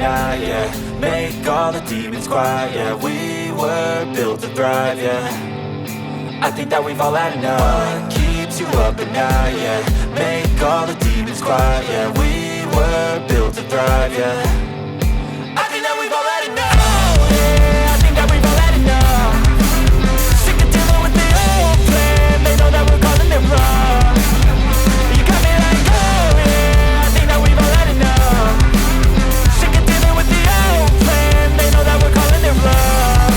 night, yeah. Make all the demons quiet, yeah. We were built to thrive, yeah. I think that we've all had enough. What keeps you up at night, yeah. Make all the demons quiet, yeah. We were built to thrive, yeah. I think that we've all had enough. Oh, yeah, I think that we've all had enough. Sick of dealing with the old plan. They know that we're calling it wrong. You got me like, oh yeah, I think that we've all had enough. Sick of dealing with the old plan. They know that we're calling it wrong.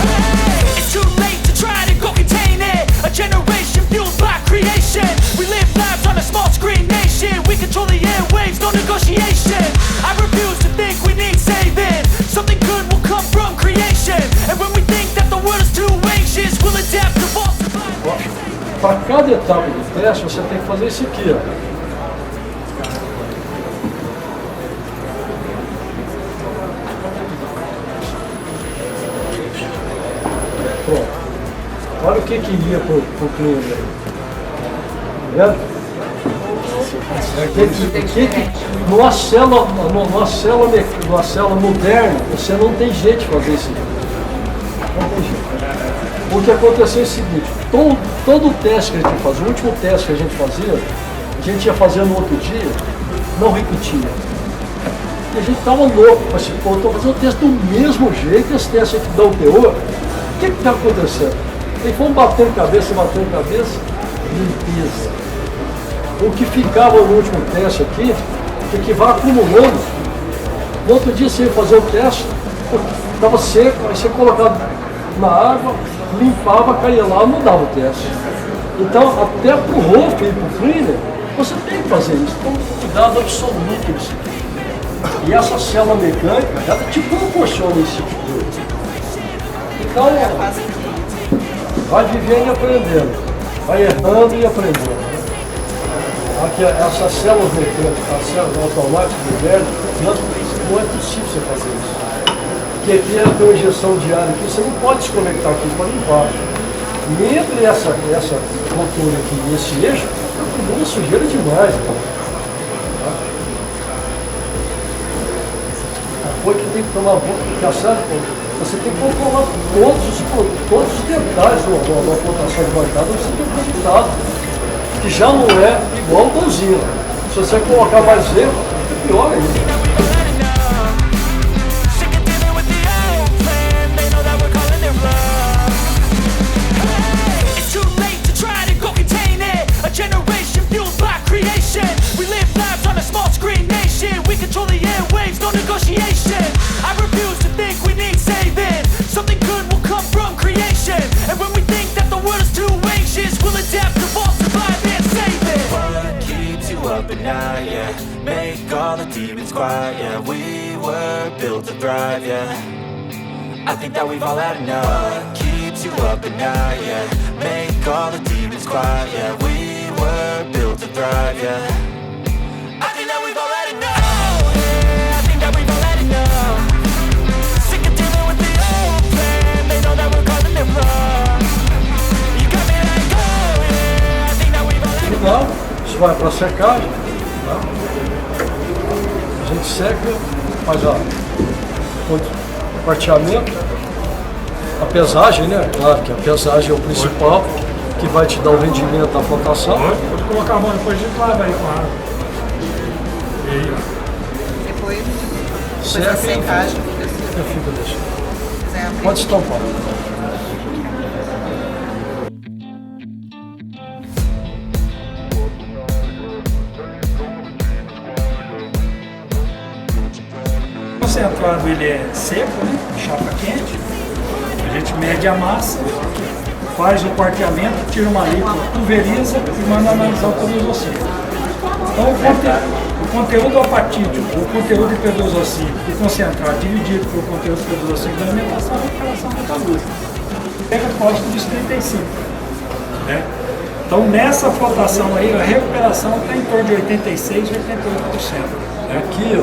Hey, it's too late to try to go contain it. A generation fueled by creation. We live lives on a small screen nation. We control the airwaves, no negotiation. I refuse to think we need saving. Something good will come from creation. And when we think that the world is too anxious, we'll adapt to false. Para cada etapa do teste, você tem que fazer isso aqui, ó. Pronto. Olha o que iria para o cliente. Tá vendo? Numa célula moderna, você não tem jeito de fazer isso. Não tem jeito. O que aconteceu é o seguinte, todo o teste que a gente fazia, o último teste que a gente fazia, a gente ia fazer no outro dia, não repetia. E a gente estava louco, mas eu estou fazendo o teste do mesmo jeito, esse teste aqui dá o teor. O que está acontecendo? Eles foram batendo cabeça, limpeza. O que ficava no último teste aqui, que vai acumulando. No outro dia você ia fazer o teste, estava seco, aí você colocava na água, limpava, caía lá, não dava o teste. Então, até para o ROF e para o cleaner, você tem que fazer isso. Então, cuidado absoluto nisso. E essa célula mecânica, ela te proporciona esse tipo de coisa. Então, vai vivendo e aprendendo. Vai errando e aprendendo. Aqui, essa célula mecânica, a célula automática moderna, não é possível você fazer isso. Porque aqui tem uma injeção diária aqui, você não pode desconectar aqui para limpar. E entre essa rotura aqui e esse eixo, acumula sujeira demais. Tá? A coisa que tem que tomar conta, porque a célula, você tem que controlar todos os detalhes da flotação de bancada, você tem que ter resultado. Que já não é igual ao bonzinho. Se você colocar mais erro, é pior ainda. Yeah. Make all the demons quiet, yeah. We were built to thrive, yeah. I think that we've all had enough. What keeps you up at night, yeah. Make all the demons quiet, yeah. We were built to thrive, yeah. I think that we've all had enough. Oh, yeah, I think that we've all had enough. Sick of dealing with the old plan. They know that we're calling it wrong. You got me like, oh, yeah, I think that we've all had enough. Isso vai para secagem. Tá? A gente seca, faz o quarteamento, a pesagem, né? Claro que a pesagem é o principal, que vai te dar o rendimento da flotação. Pode colocar a mão depois de lava aí com a água. E aí, ó. Depois seca, da secagem, fica deixando. Pode estampar. O concentrado ele é seco, né? Chapa quente. A gente mede a massa, faz o quarteamento, tira uma líquida, pulveriza e manda analisar o pedosossímetro. Então o conteúdo apatídico, o conteúdo de pedosossímetro, o concentrado dividido pelo conteúdo de pedosossímetro da alimentação é a recuperação metalúrgica. Pega código dos 35. Né? Então nessa flotação aí, a recuperação está em torno de 86% a 88%. Aqui, ó,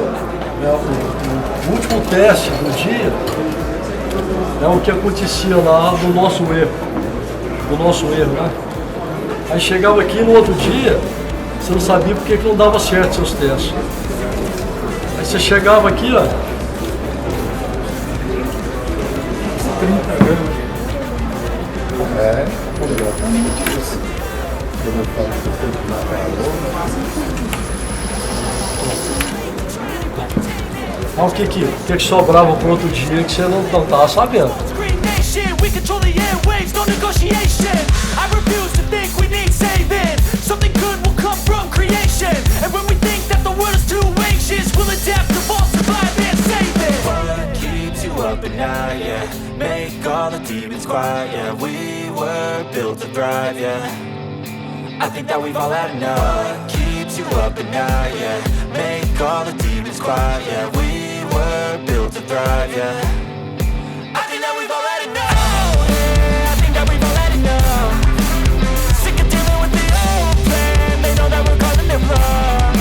o último teste do dia é o que acontecia lá do nosso erro, né? Aí chegava aqui no outro dia, você não sabia porque que não dava certo seus testes. Aí Você chegava aqui, ó. 30 gramas. É, exatamente isso. Quando eu falo que eu tenho que matar Olha o que sobrava pro outro dia que você não tava sabendo. We control the airwaves, no negotiation. I refuse to think we need saving. Something good will come from creation. And when we think that the world is too anxious, we'll adapt, evolve, survive and save it. What keeps you up at night, yeah? Make all the demons quiet, yeah. We were built to thrive, yeah. I think that we've all had enough. What keeps you up at night, yeah? Make all the demons quiet, yeah. We were built to thrive, yeah. I think that we've all had enough. Sick of dealing with the old plan. They know that we're calling it wrong.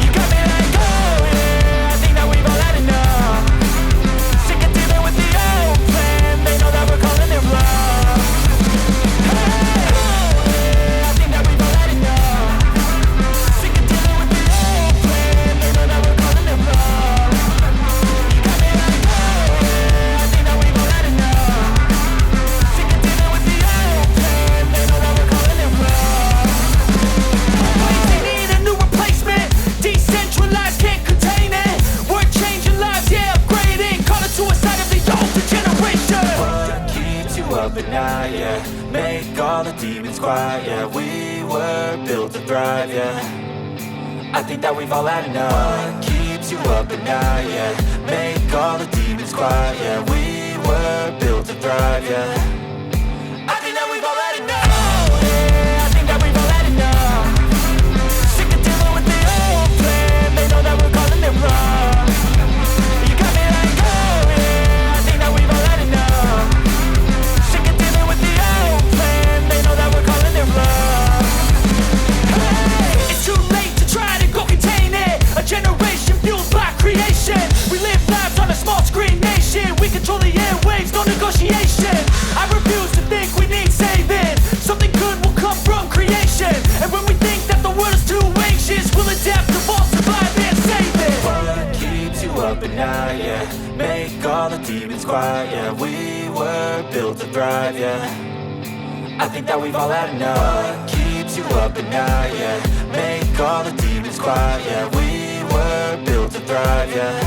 You got me like, oh yeah, I think that we've all had enough. Sick of dealing with the old plan. They know that we're calling it wrong. Hey, oh yeah, I think that we've all had enough. Sick of dealing with the old plan. They know that we're calling it wrong. You got me like, oh yeah, I think that we've all had enough. Sick of dealing with the old plan. They know that we're calling it wrong. They need a new replacement. Decentralized, can't contain it. We're changing lives, yeah, upgrading. Call it suicide of the older generation. What keeps you up at night, yeah? Make all the demons quiet, yeah. We were built to thrive, yeah. I think that we've all had enough. What keeps you up at night, yeah? Make all the demons quiet, yeah. We were built to thrive, yeah. I think that we've all had enough. Oh, yeah, I think that we've all had enough. Sick of dealing with the old plan. They know that we're calling it wrong. You got me like, oh yeah, I think that we've all had enough. Sick of dealing with the old plan. They know that we're calling it wrong. Hey, it's too late to try to go contain it. A generation fueled by creation. We live lives on a small screen nation. We control the airwaves, no negotiation. I refuse to think we need saving. Something good will come from creation. And when we think that the world is too anxious, we'll adapt, evolve, survive and save it. What keeps you up at night, yeah? Make all the demons quiet, yeah. We were built to thrive, yeah. I think that we've all had enough. What keeps you up at night, yeah? Make all the demons quiet, yeah. We were built to thrive, yeah.